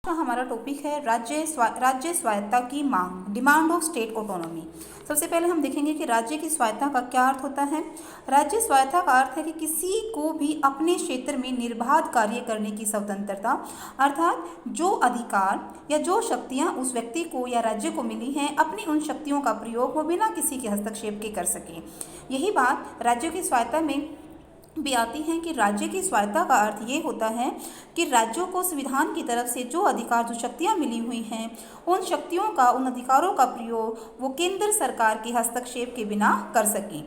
का हमारा टॉपिक है राज्य स्वायत्ता की मांग, डिमांड ऑफ स्टेट ऑटोनॉमी। सबसे पहले हम देखेंगे कि राज्य की स्वायत्ता का क्या अर्थ होता है। राज्य स्वायत्ता का अर्थ है कि किसी को भी अपने क्षेत्र में निर्बाध कार्य करने की स्वतंत्रता, अर्थात जो अधिकार या जो शक्तियां उस व्यक्ति को या राज्य को मिली हैं, अपनी उन शक्तियों का प्रयोग वो बिना किसी के हस्तक्षेप के कर सके। यही बात राज्यों की स्वायत्ता में भी आती है कि राज्य की स्वायत्ता का अर्थ ये होता है कि राज्यों को संविधान की तरफ से जो अधिकार, जो शक्तियाँ मिली हुई हैं, उन शक्तियों का, उन अधिकारों का प्रयोग वो केंद्र सरकार के हस्तक्षेप के बिना कर सकें।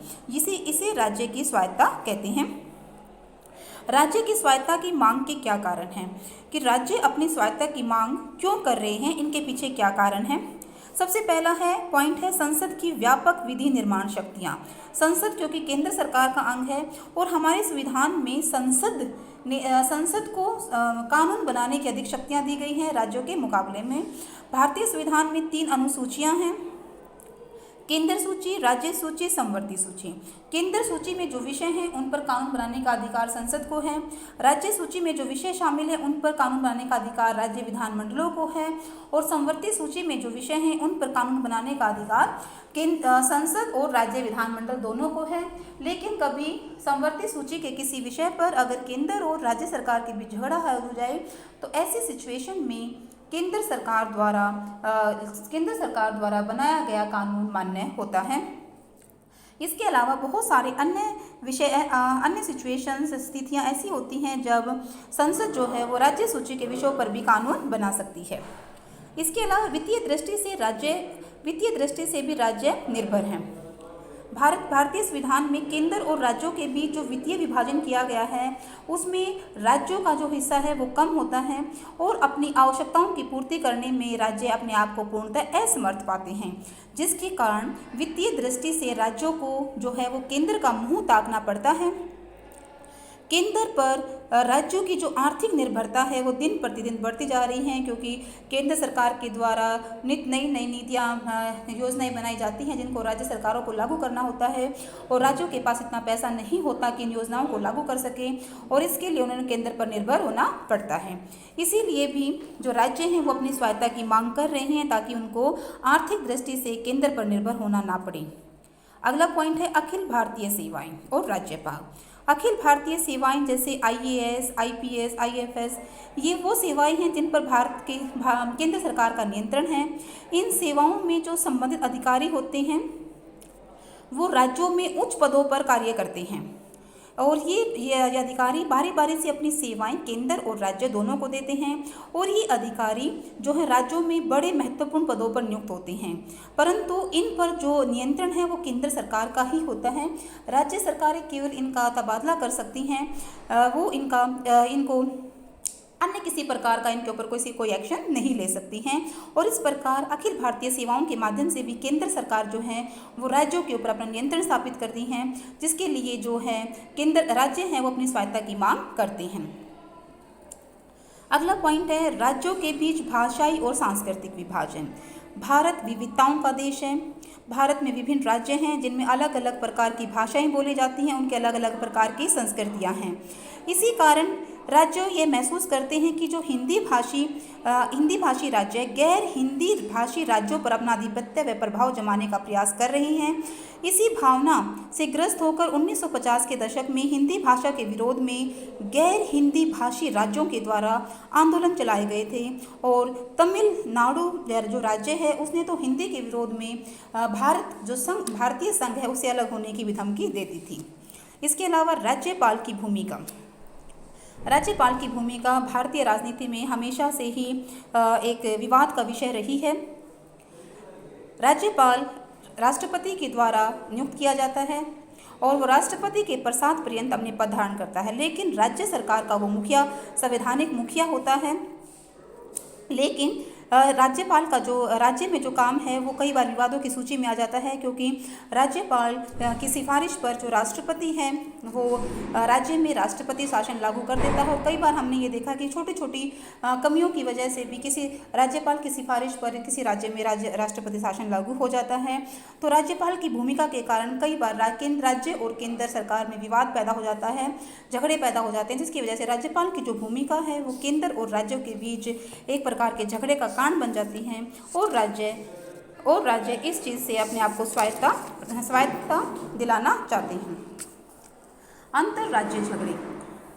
इसे राज्य की स्वायत्ता कहते हैं। राज्य की स्वायत्ता की मांग के क्या कारण हैं, कि राज्य अपनी स्वायत्ता की मांग क्यों कर रहे हैं, इनके पीछे क्या कारण है। सबसे पहला पॉइंट है संसद की व्यापक विधि निर्माण शक्तियाँ। संसद क्योंकि केंद्र सरकार का अंग है और हमारे संविधान में संसद को कानून बनाने की अधिक शक्तियाँ दी गई हैं राज्यों के मुकाबले में। भारतीय संविधान में 3 अनुसूचियाँ हैं: केंद्र सूची, राज्य सूची, समवर्ती सूची। केंद्र सूची में जो विषय हैं उन पर कानून बनाने का अधिकार संसद को है। राज्य सूची में जो विषय शामिल है उन पर कानून बनाने का अधिकार राज्य विधानमंडलों को है। और समवर्ती सूची में जो विषय हैं उन पर कानून बनाने का अधिकार संसद और राज्य विधानमंडल दोनों को है। लेकिन कभी समवर्ती सूची के किसी विषय पर अगर केंद्र और राज्य सरकार के बीच झगड़ा हो जाए तो ऐसी सिचुएशन में केंद्र सरकार द्वारा बनाया गया कानून मान्य होता है। इसके अलावा बहुत सारे अन्य सिचुएशंस, स्थितियां ऐसी होती हैं जब संसद जो है वो राज्य सूची के विषयों पर भी कानून बना सकती है। इसके अलावा वित्तीय दृष्टि से भी राज्य निर्भर हैं। भारतीय संविधान में केंद्र और राज्यों के बीच जो वित्तीय विभाजन किया गया है उसमें राज्यों का जो हिस्सा है वो कम होता है और अपनी आवश्यकताओं की पूर्ति करने में राज्य अपने आप को पूर्णतः असमर्थ पाते हैं, जिसके कारण वित्तीय दृष्टि से राज्यों को जो है वो केंद्र का मुंह ताकना पड़ता है। केंद्र पर राज्यों की जो आर्थिक निर्भरता है वो दिन प्रतिदिन बढ़ती जा रही है, क्योंकि केंद्र सरकार के द्वारा नई नीतियाँ, योजनाएं बनाई जाती हैं जिनको राज्य सरकारों को लागू करना होता है और राज्यों के पास इतना पैसा नहीं होता कि इन योजनाओं को लागू कर सके और इसके लिए उन्हें केंद्र पर निर्भर होना पड़ता है। इसीलिए भी जो राज्य हैं वो अपनी स्वायत्ता की मांग कर रहे हैं ताकि उनको आर्थिक दृष्टि से केंद्र पर निर्भर होना ना पड़े। अगला पॉइंट है अखिल भारतीय सेवाएं और राज्यपाल। अखिल भारतीय सेवाएं जैसे IAS, IPS, IFS ये वो सेवाएं हैं जिन पर केंद्र सरकार का नियंत्रण है। इन सेवाओं में जो संबंधित अधिकारी होते हैं वो राज्यों में उच्च पदों पर कार्य करते हैं और ये अधिकारी बारी बारी से अपनी सेवाएं केंद्र और राज्य दोनों को देते हैं और ये अधिकारी जो है राज्यों में बड़े महत्वपूर्ण पदों पर नियुक्त होते हैं, परंतु इन पर जो नियंत्रण है वो केंद्र सरकार का ही होता है। राज्य सरकारें केवल इनका तबादला कर सकती हैं, वो इनको अन्य किसी प्रकार का इनके ऊपर कोई एक्शन नहीं ले सकती हैं। और इस प्रकार अखिल भारतीय सेवाओं के माध्यम से भी केंद्र सरकार जो है वो राज्यों के ऊपर अपना नियंत्रण स्थापित करती हैं, जिसके लिए जो है राज्य हैं वो अपनी स्वायत्ता की मांग करते हैं। अगला पॉइंट है राज्यों के बीच भाषाई और सांस्कृतिक विभाजन। भारत विविधताओं का देश है। भारत में विभिन्न राज्य हैं जिनमें अलग अलग प्रकार की भाषाएं बोली जाती हैं, उनके अलग अलग प्रकार की संस्कृतियां हैं। इसी कारण राज्य ये महसूस करते हैं कि जो हिंदी भाषी राज्य गैर हिंदी भाषी राज्यों पर अपना आधिपत्य व प्रभाव जमाने का प्रयास कर रहे हैं। इसी भावना से ग्रस्त होकर 1950 के दशक में हिंदी भाषा के विरोध में गैर हिंदी भाषी राज्यों के द्वारा आंदोलन चलाए गए थे और तमिलनाडु जो राज्य है उसने तो हिंदी के विरोध में भारतीय संघ है उसे अलग होने की भी धमकी दे दी थी। इसके अलावा राज्यपाल की भूमिका भारतीय राजनीति में हमेशा से ही एक विवाद का विषय रही है। राज्यपाल राष्ट्रपति के द्वारा नियुक्त किया जाता है और वो राष्ट्रपति के प्रसाद पर्यंत अपने पद धारण करता है, लेकिन राज्य सरकार का वो मुखिया संवैधानिक मुखिया होता है। लेकिन राज्यपाल का जो राज्य में जो काम है वो कई बार विवादों की सूची में आ जाता है, क्योंकि राज्यपाल की सिफारिश पर जो राष्ट्रपति है वो राज्य में राष्ट्रपति शासन लागू कर देता है। और कई बार हमने ये देखा कि छोटी छोटी कमियों की वजह से भी किसी राज्यपाल की सिफारिश पर किसी राज्य में राष्ट्रपति शासन लागू हो जाता है। तो राज्यपाल की भूमिका के कारण कई बार राज्य और केंद्र सरकार में विवाद पैदा हो जाता है, झगड़े पैदा हो जाते हैं, जिसकी वजह से राज्यपाल की जो भूमिका है वो केंद्र और राज्यों के बीच एक प्रकार के झगड़े का कारण बन जाती हैं और राज्य इस चीज़ से अपने आप को स्वायत्तता दिलाना चाहते हैं। अंतर्राज्यीय झगड़े।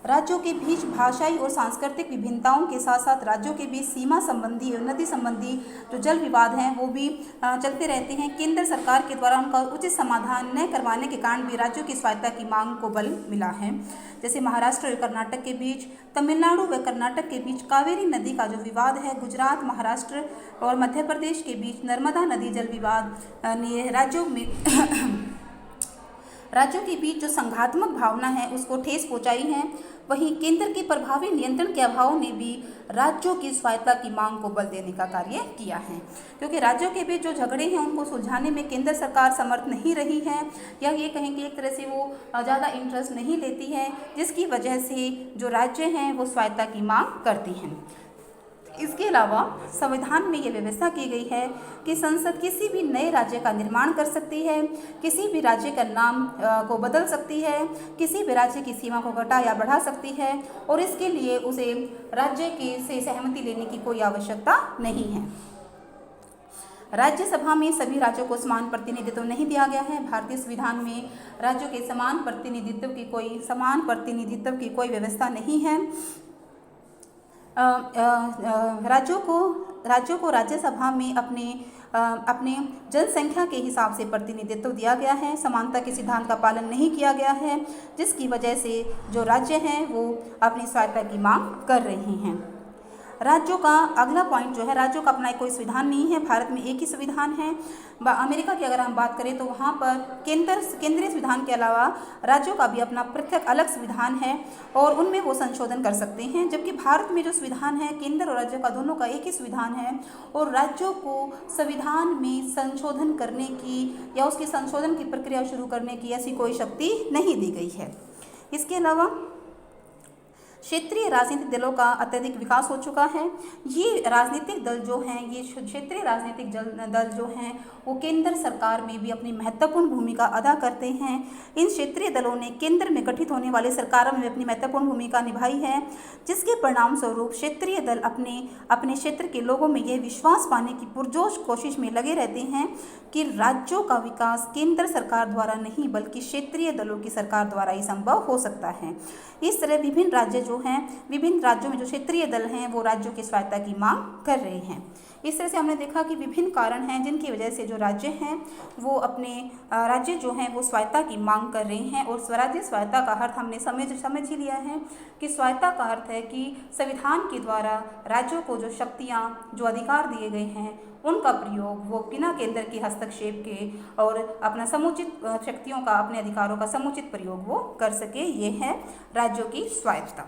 राज्यों के बीच भाषाई और सांस्कृतिक विभिन्नताओं के साथ साथ राज्यों के बीच सीमा संबंधी और नदी संबंधी जो जल विवाद हैं वो भी चलते रहते हैं। केंद्र सरकार के द्वारा उनका उचित समाधान न करवाने के कारण भी राज्यों की स्वायत्तता की मांग को बल मिला है। जैसे महाराष्ट्र और कर्नाटक के बीच, तमिलनाडु व कर्नाटक के बीच कावेरी नदी का जो विवाद है, गुजरात, महाराष्ट्र और मध्य प्रदेश के बीच नर्मदा नदी जल विवाद ने राज्यों के बीच जो संघात्मक भावना है उसको ठेस पहुंचाई है। वहीं केंद्र के प्रभावी नियंत्रण के अभाव ने भी राज्यों की स्वायत्तता की मांग को बल देने का कार्य किया है, क्योंकि राज्यों के बीच जो झगड़े हैं उनको सुलझाने में केंद्र सरकार समर्थ नहीं रही है, या ये कहें कि एक तरह से वो ज़्यादा इंटरेस्ट नहीं लेती है, जिसकी वजह से जो राज्य हैं वो स्वायत्तता की मांग करती हैं। इसके अलावा संविधान में ये व्यवस्था की गई है कि संसद किसी भी नए राज्य का निर्माण कर सकती है, किसी भी राज्य का नाम को बदल सकती है, किसी भी राज्य की सीमा को घटा या बढ़ा सकती है, और इसके लिए उसे राज्य से सहमति लेने की कोई आवश्यकता नहीं है। राज्यसभा में सभी राज्यों को समान प्रतिनिधित्व नहीं दिया गया है। भारतीय संविधान में राज्यों के समान प्रतिनिधित्व की कोई व्यवस्था नहीं है। राज्यों को राज्यसभा में अपने जनसंख्या के हिसाब से प्रतिनिधित्व दिया गया है। समानता के सिद्धांत का पालन नहीं किया गया है, जिसकी वजह से जो राज्य हैं वो अपनी स्वायत्तता की मांग कर रहे हैं। राज्यों का अगला पॉइंट जो है, राज्यों का अपना कोई संविधान नहीं है। भारत में एक ही संविधान है। अमेरिका की अगर हम बात करें तो वहाँ पर केंद्रीय संविधान के अलावा राज्यों का भी अपना पृथक अलग संविधान है और उनमें वो संशोधन कर सकते हैं। जबकि भारत में जो संविधान है, केंद्र और राज्यों का दोनों का एक ही संविधान है और राज्यों को संविधान में संशोधन करने की या उसकी संशोधन की प्रक्रिया शुरू करने की ऐसी कोई शक्ति नहीं दी गई है। इसके अलावा क्षेत्रीय राजनीतिक दलों का अत्यधिक विकास हो चुका है। ये राजनीतिक दल जो हैं, ये क्षेत्रीय राजनीतिक दल जो हैं वो केंद्र सरकार में भी अपनी महत्वपूर्ण भूमिका अदा करते हैं। इन क्षेत्रीय दलों ने केंद्र में गठित होने वाली सरकारों में अपनी महत्वपूर्ण भूमिका निभाई है, जिसके परिणाम स्वरूप क्षेत्रीय दल अपने क्षेत्र के लोगों में यह विश्वास पाने की पुरजोश कोशिश में लगे रहते हैं कि राज्यों का विकास केंद्र सरकार द्वारा नहीं बल्कि क्षेत्रीय दलों की सरकार द्वारा ही संभव हो सकता है। इस तरह विभिन्न राज्यों में जो क्षेत्रीय दल हैं वो राज्यों की स्वायत्तता की मांग कर रहे हैं। इस तरह से हमने देखा कि विभिन्न कारण हैं जिनकी वजह से जो राज्य हैं वो अपने राज्य जो हैं वो स्वायत्तता की मांग कर रहे हैं। और स्वराज्य स्वायत्तता का अर्थ हमने समझ ही लिया है कि स्वायत्तता का अर्थ है कि संविधान के द्वारा राज्यों को जो शक्तियाँ, जो अधिकार दिए गए हैं उनका प्रयोग वो बिना केंद्र के हस्तक्षेप के और अपना समुचित शक्तियों का, अपने अधिकारों का समुचित प्रयोग वो कर सके। ये है राज्यों की स्वायत्तता।